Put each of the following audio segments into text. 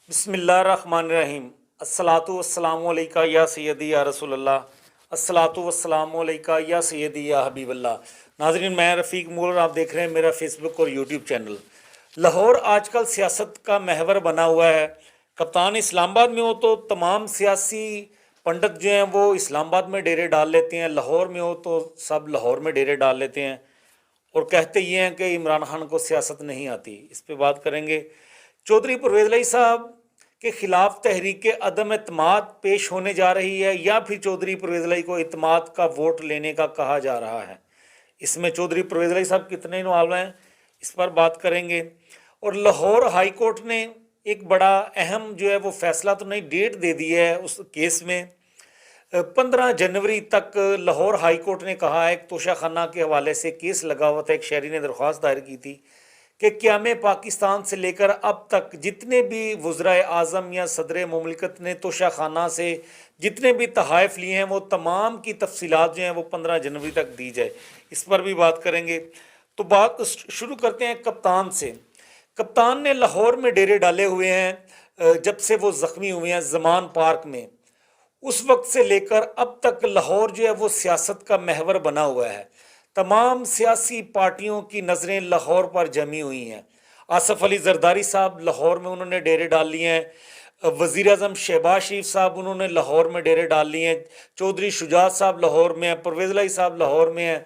بسم اللہ الرحمن الرحیم۔ الصلاۃ والسلام علیکہ یا سیدی یا رسول اللہ، الصلاۃ والسلام علیکہ یا سیدی یا حبیب اللہ۔ ناظرین، میں رفیق مول، آپ دیکھ رہے ہیں میرا فیس بک اور یوٹیوب چینل۔ لاہور آج کل سیاست کا محور بنا ہوا ہے۔ کپتان اسلام آباد میں ہو تو تمام سیاسی پنڈت جو ہیں وہ اسلام آباد میں ڈیرے ڈال لیتے ہیں، لاہور میں ہو تو سب لاہور میں ڈیرے ڈال لیتے ہیں اور کہتے یہ ہیں کہ عمران خان کو سیاست نہیں آتی۔ اس پہ بات کریں گے۔ چودھری پرویز الہی صاحب کے خلاف تحریک عدم اعتماد پیش ہونے جا رہی ہے یا پھر چودھری پرویز الہی کو اعتماد کا ووٹ لینے کا کہا جا رہا ہے؟ اس میں چودھری پرویز الہی صاحب کتنے انوالو ہیں، اس پر بات کریں گے۔ اور لاہور ہائی کورٹ نے ایک بڑا اہم جو ہے وہ فیصلہ تو نہیں، ڈیٹ دے دی ہے اس کیس میں۔ 15 جنوری تک لاہور ہائی کورٹ نے کہا ہے، ایک توشہ خانہ کے حوالے سے کیس لگا ہوا تھا، ایک شہری نے درخواست دائر کی تھی کہ قیام پاکستان سے لے کر اب تک جتنے بھی وزرائے اعظم یا صدر مملکت نے توشہ خانہ سے جتنے بھی تحائف لیے ہیں وہ تمام کی تفصیلات جو ہیں وہ 15 جنوری تک دی جائے۔ اس پر بھی بات کریں گے۔ تو بات شروع کرتے ہیں کپتان سے۔ کپتان نے لاہور میں ڈیرے ڈالے ہوئے ہیں جب سے وہ زخمی ہوئے ہیں زمان پارک میں، اس وقت سے لے کر اب تک لاہور جو ہے وہ سیاست کا محور بنا ہوا ہے۔ تمام سیاسی پارٹیوں کی نظریں لاہور پر جمی ہوئی ہیں۔ آصف علی زرداری صاحب لاہور میں انہوں نے ڈیرے ڈال لیے ہیں، وزیر اعظم شہباز شریف صاحب انہوں نے لاہور میں ڈیرے ڈال لیے ہیں، چودھری شجاعت صاحب لاہور میں ہیں، پرویز الہی صاحب لاہور میں ہیں۔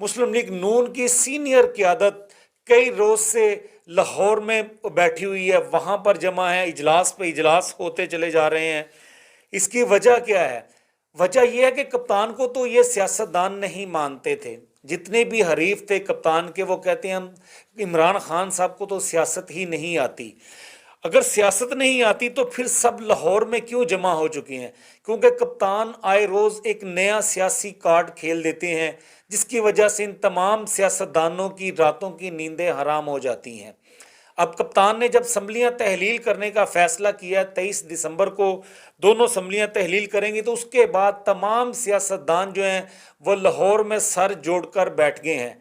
مسلم لیگ نون کی سینئر قیادت کئی روز سے لاہور میں بیٹھی ہوئی ہے، وہاں پر جمع ہے، اجلاس پہ اجلاس ہوتے چلے جا رہے ہیں۔ اس کی وجہ کیا ہے؟ وجہ یہ ہے کہ کپتان کو تو یہ سیاستدان نہیں مانتے تھے، جتنے بھی حریف تھے کپتان کے وہ کہتے ہیں ہم عمران خان صاحب کو تو سیاست ہی نہیں آتی۔ اگر سیاست نہیں آتی تو پھر سب لاہور میں کیوں جمع ہو چکے ہیں؟ کیونکہ کپتان آئے روز ایک نیا سیاسی کارڈ کھیل دیتے ہیں جس کی وجہ سے ان تمام سیاستدانوں کی راتوں کی نیندیں حرام ہو جاتی ہیں۔ اب کپتان نے جب اسمبلیاں تحلیل کرنے کا فیصلہ کیا 23 دسمبر کو دونوں اسمبلیاں تحلیل کریں گی، تو اس کے بعد تمام سیاستدان جو ہیں وہ لاہور میں سر جوڑ کر بیٹھ گئے ہیں۔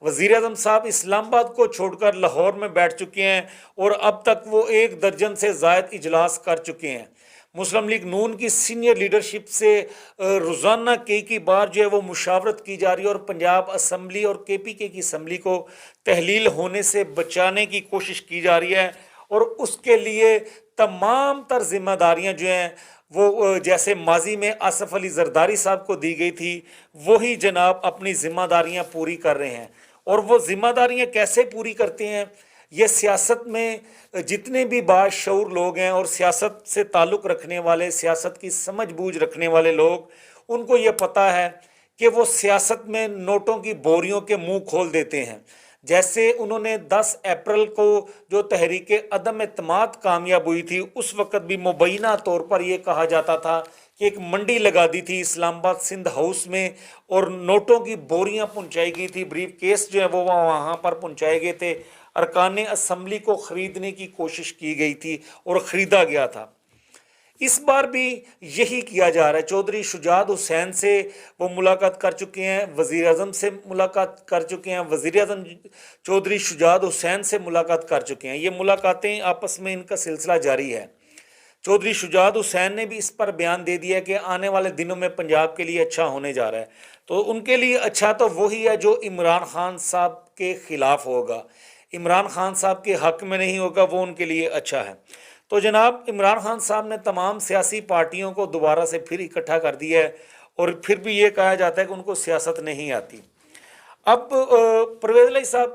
وزیر اعظم صاحب اسلام آباد کو چھوڑ کر لاہور میں بیٹھ چکے ہیں اور اب تک وہ 1 درجن سے زائد اجلاس کر چکے ہیں۔ مسلم لیگ نون کی سینئر لیڈرشپ سے روزانہ کئی بار جو ہے وہ مشاورت کی جا رہی ہے اور پنجاب اسمبلی اور KPK کی اسمبلی کو تحلیل ہونے سے بچانے کی کوشش کی جا رہی ہے، اور اس کے لیے تمام تر ذمہ داریاں جو ہیں وہ جیسے ماضی میں آصف علی زرداری صاحب کو دی گئی تھی وہی جناب اپنی ذمہ داریاں پوری کر رہے ہیں۔ اور وہ ذمہ داریاں کیسے پوری کرتے ہیں؟ یہ سیاست میں جتنے بھی باشعور لوگ ہیں اور سیاست سے تعلق رکھنے والے، سیاست کی سمجھ بوجھ رکھنے والے لوگ، ان کو یہ پتہ ہے کہ وہ سیاست میں نوٹوں کی بوریوں کے منہ کھول دیتے ہیں۔ جیسے انہوں نے 10 اپریل کو جو تحریک عدم اعتماد کامیاب ہوئی تھی، اس وقت بھی مبینہ طور پر یہ کہا جاتا تھا کہ ایک منڈی لگا دی تھی اسلام آباد سندھ ہاؤس میں اور نوٹوں کی بوریاں پہنچائی گئی تھی، بریف کیس جو ہے وہ وہاں پر پہنچائے گئے تھے، ارکان اسمبلی کو خریدنے کی کوشش کی گئی تھی اور خریدا گیا تھا۔ اس بار بھی یہی کیا جا رہا ہے۔ چودھری شجاعت حسین سے وہ ملاقات کر چکے ہیں، وزیر اعظم سے ملاقات کر چکے ہیں، وزیر اعظم چودھری شجاعت حسین سے ملاقات کر چکے ہیں۔ یہ ملاقاتیں آپس میں ان کا سلسلہ جاری ہے۔ چودھری شجاعت حسین نے بھی اس پر بیان دے دیا کہ آنے والے دنوں میں پنجاب کے لیے اچھا ہونے جا رہا ہے۔ تو ان کے لیے اچھا تو وہی ہے جو عمران خان صاحب کے خلاف ہوگا، عمران خان صاحب کے حق میں نہیں ہوگا، وہ ان کے لیے اچھا ہے۔ تو جناب عمران خان صاحب نے تمام سیاسی پارٹیوں کو دوبارہ سے پھر اکٹھا کر دیا ہے اور پھر بھی یہ کہا جاتا ہے کہ ان کو سیاست نہیں آتی۔ اب پرویز الہی صاحب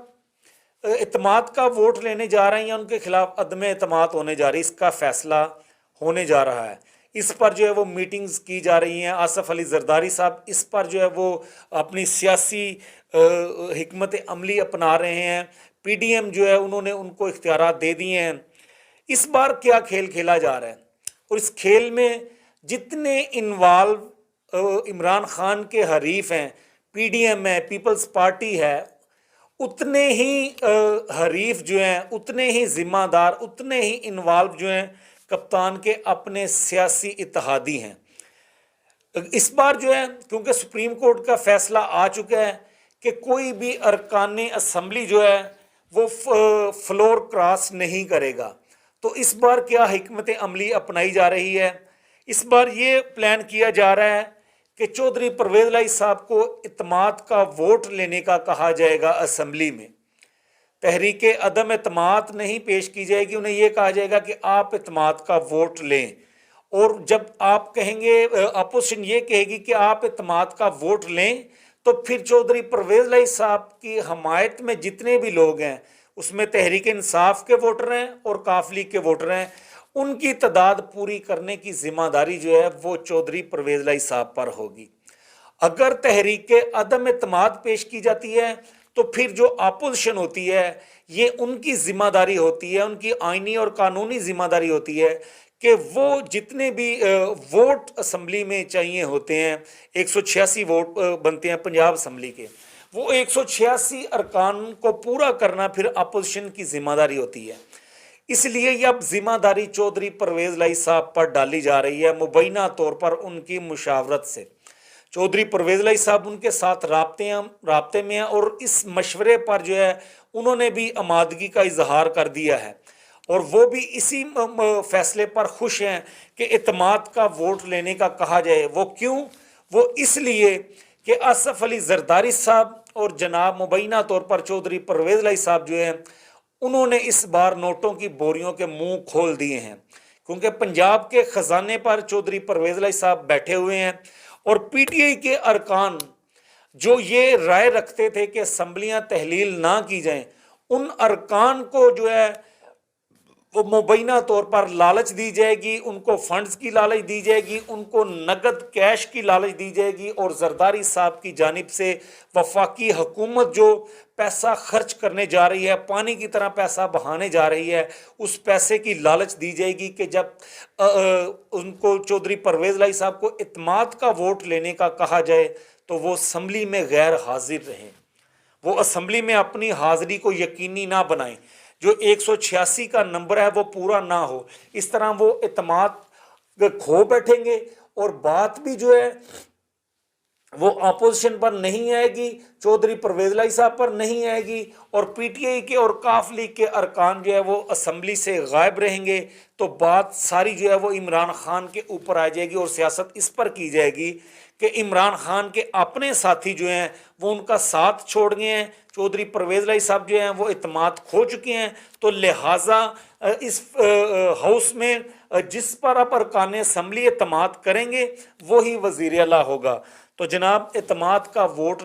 اعتماد کا ووٹ لینے جا رہے ہیں یا ان کے خلاف عدم اعتماد ہونے جا رہی ہے، اس کا فیصلہ ہونے جا رہا ہے۔ اس پر جو ہے وہ میٹنگز کی جا رہی ہیں۔ آصف علی زرداری صاحب اس پر جو ہے وہ اپنی سیاسی حکمت عملی اپنا رہے ہیں۔ PDM جو ہے انہوں نے ان کو اختیارات دے دیے ہیں۔ اس بار کیا کھیل کھیلا جا رہا ہے، اور اس کھیل میں جتنے انوالو عمران خان کے حریف ہیں، PDM ہے، پیپلز پارٹی ہے، اتنے ہی حریف جو ہیں، اتنے ہی ذمہ دار، اتنے ہی انوالو جو ہیں کپتان کے اپنے سیاسی اتحادی ہیں۔ اس بار جو ہے کیونکہ سپریم کورٹ کا فیصلہ آ چکا ہے کہ کوئی بھی ارکان اسمبلی جو ہے وہ فلور کراس نہیں کرے گا، تو اس بار کیا حکمت عملی اپنائی جا رہی ہے؟ اس بار یہ پلان کیا جا رہا ہے کہ چودھری پرویز الہی صاحب کو اعتماد کا ووٹ لینے کا کہا جائے گا اسمبلی میں۔ تحریک عدم اعتماد نہیں پیش کی جائے گی، انہیں یہ کہا جائے گا کہ آپ اعتماد کا ووٹ لیں، اور جب آپ کہیں گے، اپوزیشن یہ کہے گی کہ آپ اعتماد کا ووٹ لیں، تو پھر چودھری پرویز الہی صاحب کی حمایت میں جتنے بھی لوگ ہیں، اس میں تحریک انصاف کے ووٹر ہیں اور کاف لیگ کے ووٹر ہیں، ان کی تعداد پوری کرنے کی ذمہ داری جو ہے وہ چودھری پرویز الہی صاحب پر ہوگی۔ اگر تحریک عدم اعتماد پیش کی جاتی ہے تو پھر جو اپوزیشن ہوتی ہے یہ ان کی ذمہ داری ہوتی ہے، ان کی آئینی اور قانونی ذمہ داری ہوتی ہے کہ وہ جتنے بھی ووٹ اسمبلی میں چاہیے ہوتے ہیں، 186 ووٹ بنتے ہیں پنجاب اسمبلی کے، وہ 186 ارکان کو پورا کرنا پھر اپوزیشن کی ذمہ داری ہوتی ہے۔ اس لیے یہ اب ذمہ داری چودھری پرویز الہی صاحب پر ڈالی جا رہی ہے مبینہ طور پر ان کی مشاورت سے۔ چودھری پرویز الہی صاحب ان کے ساتھ رابطے میں ہیں، اور اس مشورے پر جو ہے انہوں نے بھی آمادگی کا اظہار کر دیا ہے، اور وہ بھی اسی فیصلے پر خوش ہیں کہ اعتماد کا ووٹ لینے کا کہا جائے۔ وہ کیوں؟ وہ اس لیے کہ آصف علی زرداری صاحب اور جناب مبینہ طور پر چودھری پرویز الہی صاحب جو ہیں انہوں نے اس بار نوٹوں کی بوریوں کے منہ کھول دیے ہیں، کیونکہ پنجاب کے خزانے پر چودھری پرویز الہی صاحب بیٹھے ہوئے ہیں، اور پی ٹی آئی کے ارکان جو یہ رائے رکھتے تھے کہ اسمبلیاں تحلیل نہ کی جائیں، ان ارکان کو جو ہے وہ مبینہ طور پر لالچ دی جائے گی، ان کو فنڈز کی لالچ دی جائے گی، ان کو نقد کیش کی لالچ دی جائے گی، اور زرداری صاحب کی جانب سے وفاقی حکومت جو پیسہ خرچ کرنے جا رہی ہے، پانی کی طرح پیسہ بہانے جا رہی ہے، اس پیسے کی لالچ دی جائے گی کہ جب ان کو چودھری پرویز الہی صاحب کو اعتماد کا ووٹ لینے کا کہا جائے تو وہ اسمبلی میں غیر حاضر رہیں، وہ اسمبلی میں اپنی حاضری کو یقینی نہ بنائیں، جو 186 کا نمبر ہے وہ پورا نہ ہو، اس طرح وہ اعتماد کھو بیٹھیں گے، اور بات بھی جو ہے وہ اپوزیشن پر نہیں آئے گی، چودھری پرویز الہی صاحب پر نہیں آئے گی، اور پی ٹی آئی کے اور کاف لیگ کے ارکان جو ہے وہ اسمبلی سے غائب رہیں گے، تو بات ساری جو ہے وہ عمران خان کے اوپر آ جائے گی، اور سیاست اس پر کی جائے گی کہ عمران خان کے اپنے ساتھی جو ہیں وہ ان کا ساتھ چھوڑ گئے ہیں، چودھری پرویز الہی صاحب جو ہیں وہ اعتماد کھو چکے ہیں، تو لہٰذا اس ہاؤس میں جس پر اب ارکان اسمبلی اعتماد کریں گے وہی وزیر اعلیٰ ہوگا۔ تو جناب اعتماد کا ووٹ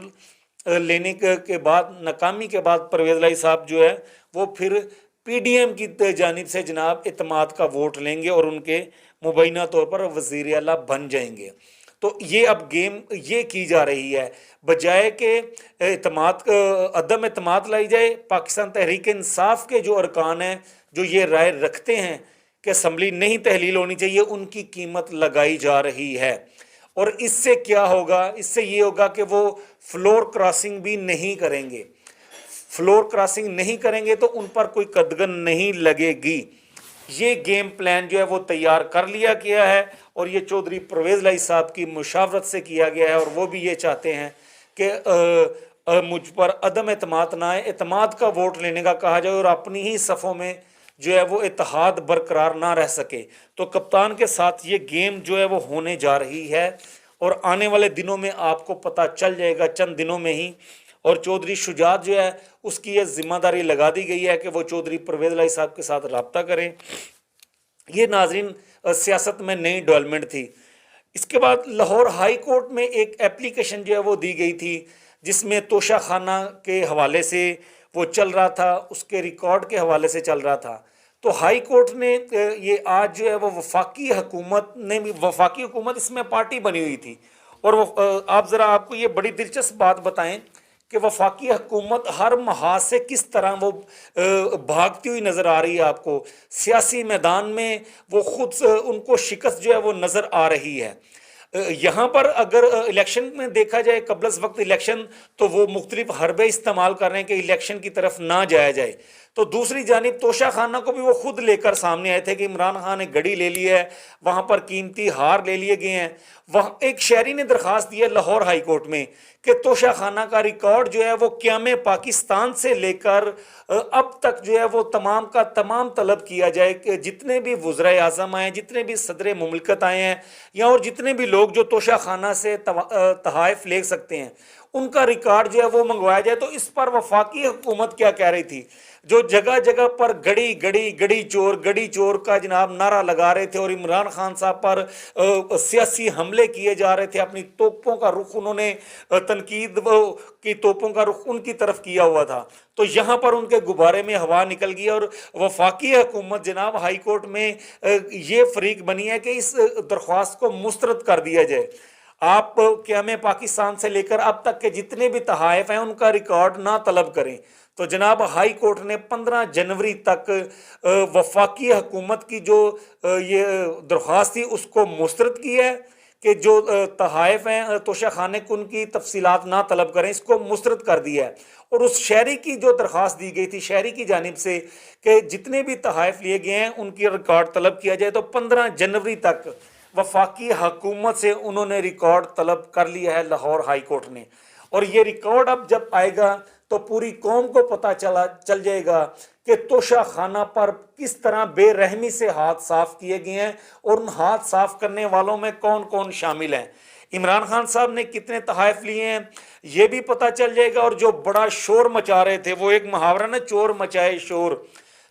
لینے کے بعد، ناکامی کے بعد، پرویز الہی صاحب جو ہے وہ پھر پی ڈی ایم کی جانب سے جناب اعتماد کا ووٹ لیں گے اور ان کے مبینہ طور پر وزیر اعلیٰ بن جائیں گے۔ تو یہ اب گیم یہ کی جا رہی ہے، بجائے کہ عدم اعتماد لائی جائے، پاکستان تحریک انصاف کے جو ارکان ہیں جو یہ رائے رکھتے ہیں کہ اسمبلی نہیں تحلیل ہونی چاہیے، ان کی قیمت لگائی جا رہی ہے۔ اور اس سے کیا ہوگا؟ اس سے یہ ہوگا کہ وہ فلور کراسنگ بھی نہیں کریں گے، فلور کراسنگ نہیں کریں گے تو ان پر کوئی قدغن نہیں لگے گی۔ یہ گیم پلان جو ہے وہ تیار کر لیا گیا ہے، اور یہ چودھری پرویز الہی صاحب کی مشاورت سے کیا گیا ہے، اور وہ بھی یہ چاہتے ہیں کہ مجھ پر عدم اعتماد نہ آئے، اعتماد کا ووٹ لینے کا کہا جائے، اور اپنی ہی صفوں میں جو ہے وہ اتحاد برقرار نہ رہ سکے۔ تو کپتان کے ساتھ یہ گیم جو ہے وہ ہونے جا رہی ہے، اور آنے والے دنوں میں آپ کو پتہ چل جائے گا، چند دنوں میں ہی۔ اور چودھری شجاعت جو ہے اس کی یہ ذمہ داری لگا دی گئی ہے کہ وہ چودھری پرویز الہی صاحب کے ساتھ رابطہ کریں۔ یہ ناظرین سیاست میں نئی ڈیولپمنٹ تھی۔ اس کے بعد لاہور ہائی کورٹ میں ایک اپلیکیشن جو ہے وہ دی گئی تھی، جس میں توشہ خانہ کے حوالے سے وہ چل رہا تھا، اس کے ریکارڈ کے حوالے سے چل رہا تھا۔ تو ہائی کورٹ نے یہ آج جو ہے وہ وفاقی حکومت اس میں پارٹی بنی ہوئی تھی، اور آپ کو یہ بڑی دلچسپ بات بتائیں کہ وفاقی حکومت ہر محاذ سے کس طرح وہ بھاگتی ہوئی نظر آ رہی ہے، آپ کو سیاسی میدان میں وہ خود ان کو شکست جو ہے وہ نظر آ رہی ہے۔ یہاں پر اگر الیکشن میں دیکھا جائے، قبل از وقت الیکشن، تو وہ مختلف حربے استعمال کر رہے ہیں کہ الیکشن کی طرف نہ جایا جائے۔ تو دوسری جانب توشہ خانہ کو بھی وہ خود لے کر سامنے آئے تھے کہ عمران خان نے گھڑی لے لی ہے، وہاں پر قیمتی ہار لے لیے گئے ہیں۔ وہاں ایک شہری نے درخواست دی ہے لاہور ہائی کورٹ میں کہ توشہ خانہ کا ریکارڈ جو ہے وہ قیام پاکستان سے لے کر اب تک جو ہے وہ تمام کا تمام طلب کیا جائے کہ جتنے بھی وزرائے اعظم آئے ہیں، جتنے بھی صدر مملکت آئے ہیں، یا اور جتنے بھی لوگ جو توشہ خانہ سے تحائف لے سکتے ہیں، ان کا ریکارڈ جو ہے وہ منگوایا جائے۔ تو اس پر وفاقی حکومت کیا کہہ رہی تھی؟ جو جگہ جگہ پر گڑی چور کا جناب نعرہ لگا رہے تھے، اور عمران خان صاحب پر سیاسی حملے کیے جا رہے تھے، اپنی توپوں کا رخ انہوں نے تنقید کی توپوں کا رخ ان کی طرف کیا ہوا تھا، تو یہاں پر ان کے غبارے میں ہوا نکل گئی، اور وفاقی حکومت جناب ہائی کورٹ میں یہ فریق بنی ہے کہ اس درخواست کو مسترد کر دیا جائے۔ آپ قیام پاکستان سے لے کر اب تک کے جتنے بھی تحائف ہیں ان کا ریکارڈ نہ طلب کریں۔ تو جناب ہائی کورٹ نے 15 جنوری تک وفاقی حکومت کی جو یہ درخواست تھی اس کو مسترد کی ہے کہ جو تحائف ہیں توشہ خانے کو ان کی تفصیلات نہ طلب کریں، اس کو مسترد کر دیا ہے۔ اور اس شہری کی جو درخواست دی گئی تھی شہری کی جانب سے کہ جتنے بھی تحائف لیے گئے ہیں ان کی ریکارڈ طلب کیا جائے، تو 15 جنوری تک وفاقی حکومت سے انہوں نے ریکارڈ طلب کر لیا ہے لاہور ہائی کورٹ نے۔ اور یہ ریکارڈ اب جب آئے گا تو پوری قوم کو پتہ چل جائے گا کہ توشہ خانہ پر کس طرح بے رحمی سے ہاتھ صاف کیے گئے ہیں، اور ان ہاتھ صاف کرنے والوں میں کون کون شامل ہیں، عمران خان صاحب نے کتنے تحائف لیے ہیں یہ بھی پتہ چل جائے گا۔ اور جو بڑا شور مچا رہے تھے، وہ ایک محاورہ نا، چور مچائے شور،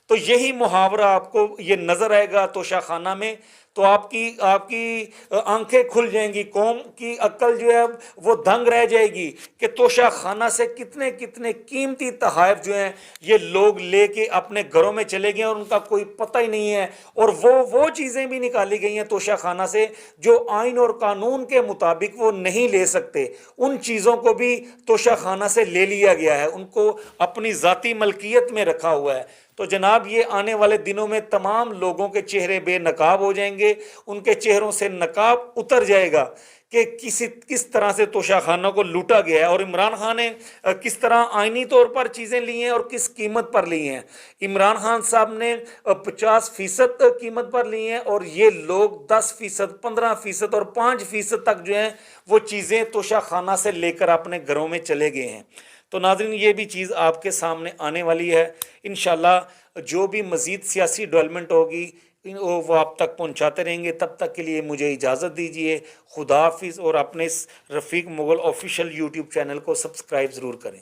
تو یہی محاورہ آپ کو یہ نظر آئے گا توشہ خانہ میں، تو آپ کی آنکھیں کھل جائیں گی، قوم کی عقل جو ہے وہ دنگ رہ جائے گی کہ توشہ خانہ سے کتنے کتنے قیمتی تحائف جو ہیں یہ لوگ لے کے اپنے گھروں میں چلے گئے اور ان کا کوئی پتہ ہی نہیں ہے، اور وہ چیزیں بھی نکالی گئی ہیں توشہ خانہ سے جو آئین اور قانون کے مطابق وہ نہیں لے سکتے، ان چیزوں کو بھی توشہ خانہ سے لے لیا گیا ہے، ان کو اپنی ذاتی ملکیت میں رکھا ہوا ہے۔ تو جناب یہ آنے والے دنوں میں تمام لوگوں کے چہرے بے نقاب ہو جائیں گے، ان کے چہروں سے نقاب اتر جائے گا کہ کس طرح سے توشہ خانہ کو لوٹا گیا ہے، اور عمران خان نے کس طرح آئینی طور پر چیزیں لی ہیں اور کس قیمت پر لی ہیں۔ عمران خان صاحب نے 50% قیمت پر لی ہیں، اور یہ لوگ 10%، 15% اور 5% تک جو ہیں وہ چیزیں توشہ خانہ سے لے کر اپنے گھروں میں چلے گئے ہیں۔ تو ناظرین یہ بھی چیز آپ کے سامنے آنے والی ہے، انشاءاللہ جو بھی مزید سیاسی ڈیولپمنٹ ہوگی وہ آپ تک پہنچاتے رہیں گے۔ تب تک کے لیے مجھے اجازت دیجیے، خدا حافظ، اور اپنے اس رفیق مغل آفیشیل یوٹیوب چینل کو سبسکرائب ضرور کریں۔